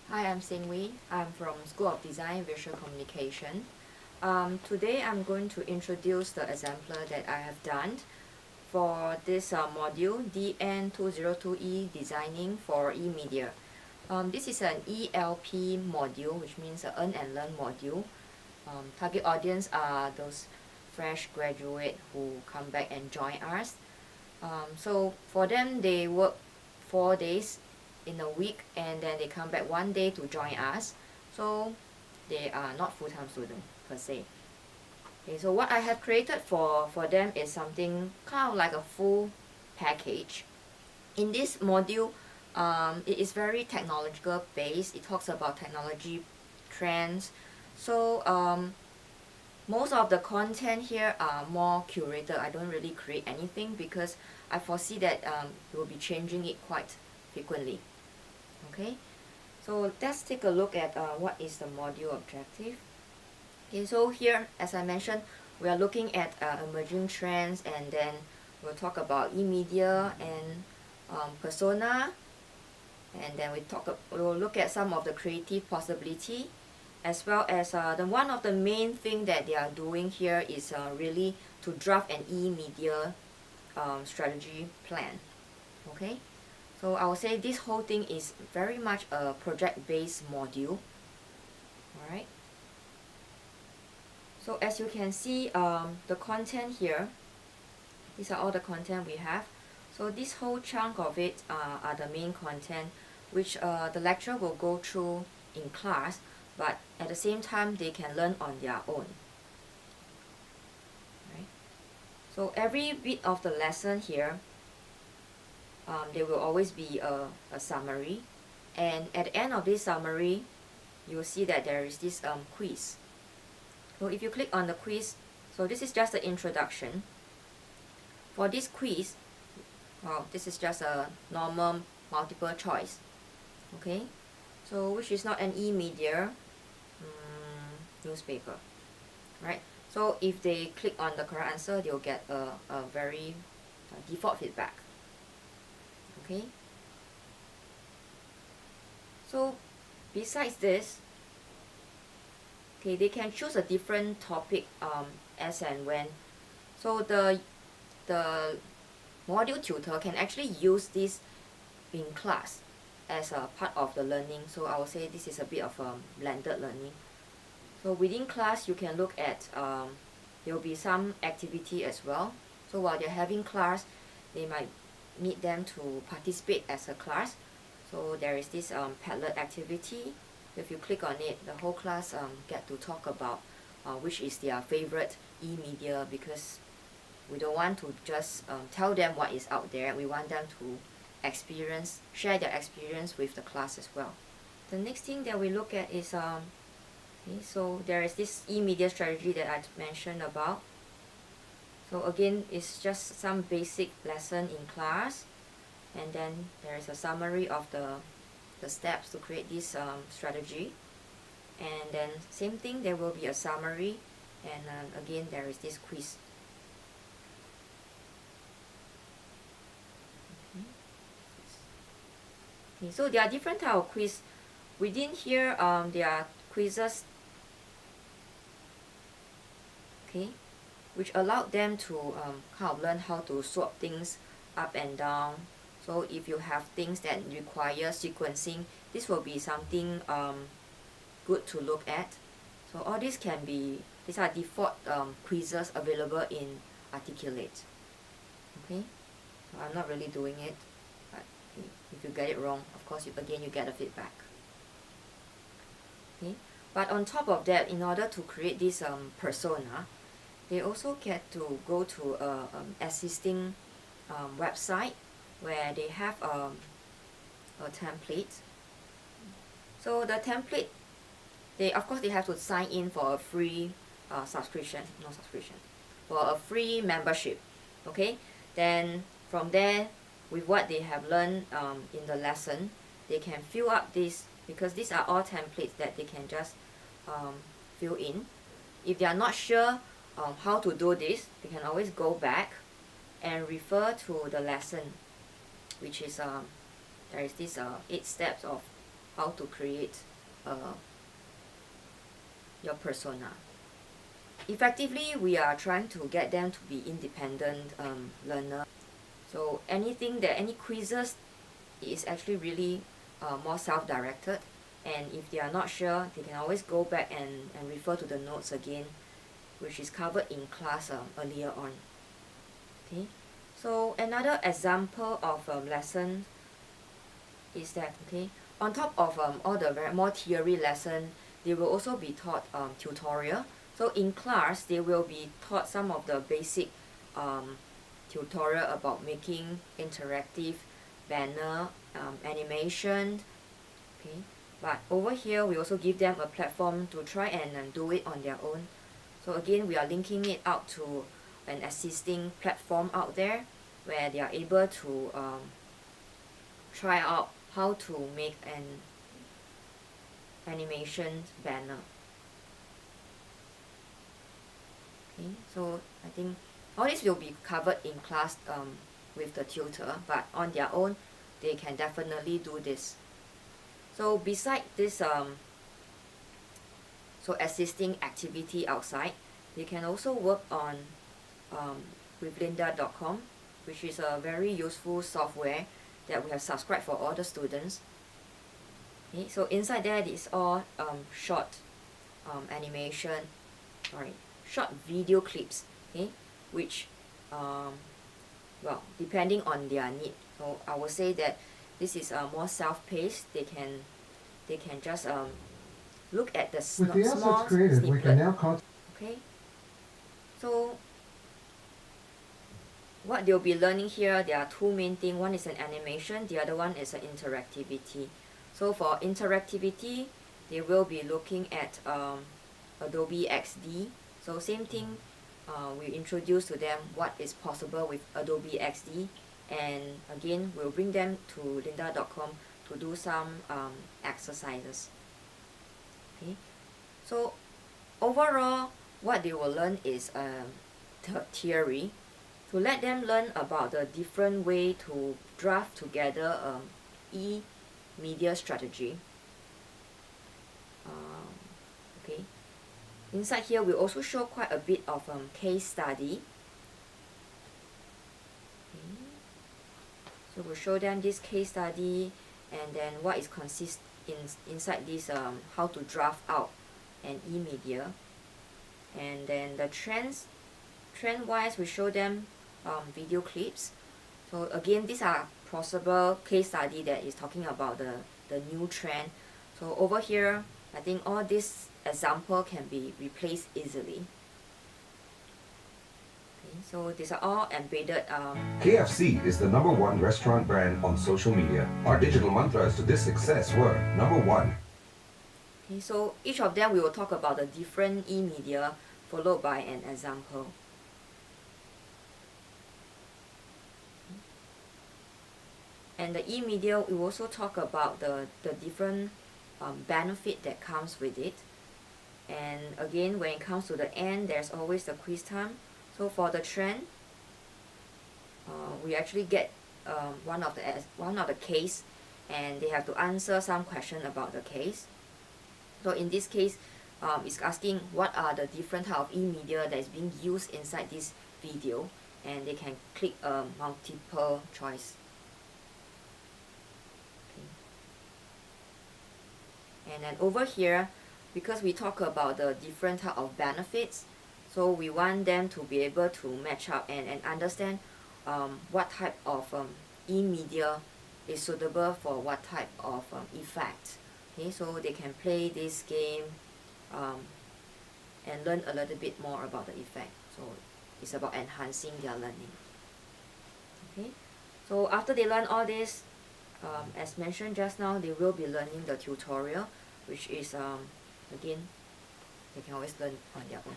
Hi, I'm Seng. I'm from School of Design Visual Communication. Today I'm going to introduce the exemplar that I have done for this module DN202E Designing for eMedia. This is an ELP module, which means an Earn and Learn module. Target audience are those fresh graduate who come back and join us. So for them, they work 4 days in a week and then they come back 1 day to join us. So they are not full-time students per se. Okay, so what I have created for them is something kind of like a full package. In this module, it is very technological based. It talks about technology trends. So most of the content here are more curated. I don't really create anything because I foresee that we'll be changing it quite frequently. Okay, so let's take a look at what is the module objective. Okay, so here, as I mentioned, we are looking at emerging trends, and then we'll talk about e-media and persona, and then we'll look at some of the creative possibility, as well as one of the main thing that they are doing here is really to draft an e-media strategy plan. Okay, so I will say this whole thing is very much a project-based module. All right. So as you can see, the content here, these are all the content we have. So this whole chunk of it are the main content, which the lecturer will go through in class, but at the same time they can learn on their own. Right? So every bit of the lesson here, there will always be a summary, and at the end of this summary, you will see that there is this quiz. So if you click on the quiz, so this is just the introduction. For this quiz, well, this is just a normal multiple choice. Okay, so which is not an e-media newspaper, right? So if they click on the correct answer, they'll get a very default feedback. Okay, so besides this, okay, they can choose a different topic as and when. So the module tutor can actually use this in class as a part of the learning. So I would say this is a bit of a blended learning. So within class, you can look at there will be some activity as well. So while they're having class, they might need them to participate as a class. So there is this Padlet activity. If you click on it, the whole class get to talk about which is their favorite e-media, because we don't want to just tell them what is out there. We want them to share their experience with the class as well. The next thing that we look at is okay, so there is this e-media strategy that I mentioned about. So again, it's just some basic lesson in class, and then there is a summary of the steps to create this strategy, and then same thing, there will be a summary, and again there is this quiz. Okay, so there are different type of quiz within here. There are quizzes, okay, which allowed them to kind of learn how to swap things up and down. So if you have things that require sequencing, this will be something good to look at. So all these are default quizzes available in Articulate. Okay, so I'm not really doing it, but if you get it wrong, of course, again you get a feedback. Okay, but on top of that, in order to create this persona, they also get to go to a existing website where they have a template. So the template, of course they have to sign in for a free for a free membership. Okay, then from there, with what they have learned in the lesson, they can fill up this, because these are all templates that they can just fill in. If they are not sure how to do this, they can always go back and refer to the lesson, which is there is this 8 steps of how to create your persona. Effectively, we are trying to get them to be independent learner. So any quizzes is actually really more self-directed, and if they are not sure, they can always go back and refer to the notes again, which is covered in class earlier on. Okay, so another example of lesson is that, okay, on top of all the more theory lesson, they will also be taught tutorial. So in class, they will be taught some of the basic tutorial about making interactive banner, animation. Okay, but over here we also give them a platform to try and do it on their own. So again, we are linking it out to an existing platform out there where they are able to try out how to make an animation banner. Okay, so I think all this will be covered in class with the tutor, but on their own they can definitely do this. So beside this assisting activity outside, they can also work on with lynda.com, which is a very useful software that we have subscribed for all the students. Okay, so inside there is all short animation, short video clips, okay, which well, depending on their need. So I would say that this is more self-paced. They can just look at the With the small assets created, we can now okay, so what they'll be learning here, there are two main things. One is an animation, the other one is an interactivity. So for interactivity, they will be looking at Adobe XD. So same thing, we introduce to them what is possible with Adobe XD, and again we'll bring them to lynda.com to do some exercises. Okay, so overall what they will learn is the theory, to let them learn about the different way to draft together e-media strategy. Okay, inside here we also show quite a bit of case study. Okay. So we'll show them this case study, and then what is inside this how to draft out an e-media, and then the trend wise we show them video clips. So again, these are possible case study that is talking about the new trend. So over here, I think all this example can be replaced easily. Okay, so these are all embedded. KFC is the #1 restaurant brand on social media. Our digital mantras to this success were: #1. Okay, so each of them we will talk about the different e-media followed by an example. And the e-media, we also talk about the different benefit that comes with it. And again, when it comes to the end, there's always the quiz time. So for the trend, we actually get one of the case, and they have to answer some question about the case. So in this case, it's asking what are the different type of e-media that is being used inside this video, and they can click multiple choice. And then over here, because we talk about the different type of benefits, so we want them to be able to match up and understand what type of e-media is suitable for what type of effect. Okay, so they can play this game and learn a little bit more about the effect. So it's about enhancing their learning. Okay, so after they learn all this, as mentioned just now, they will be learning the tutorial, which is again, they can always learn on their own.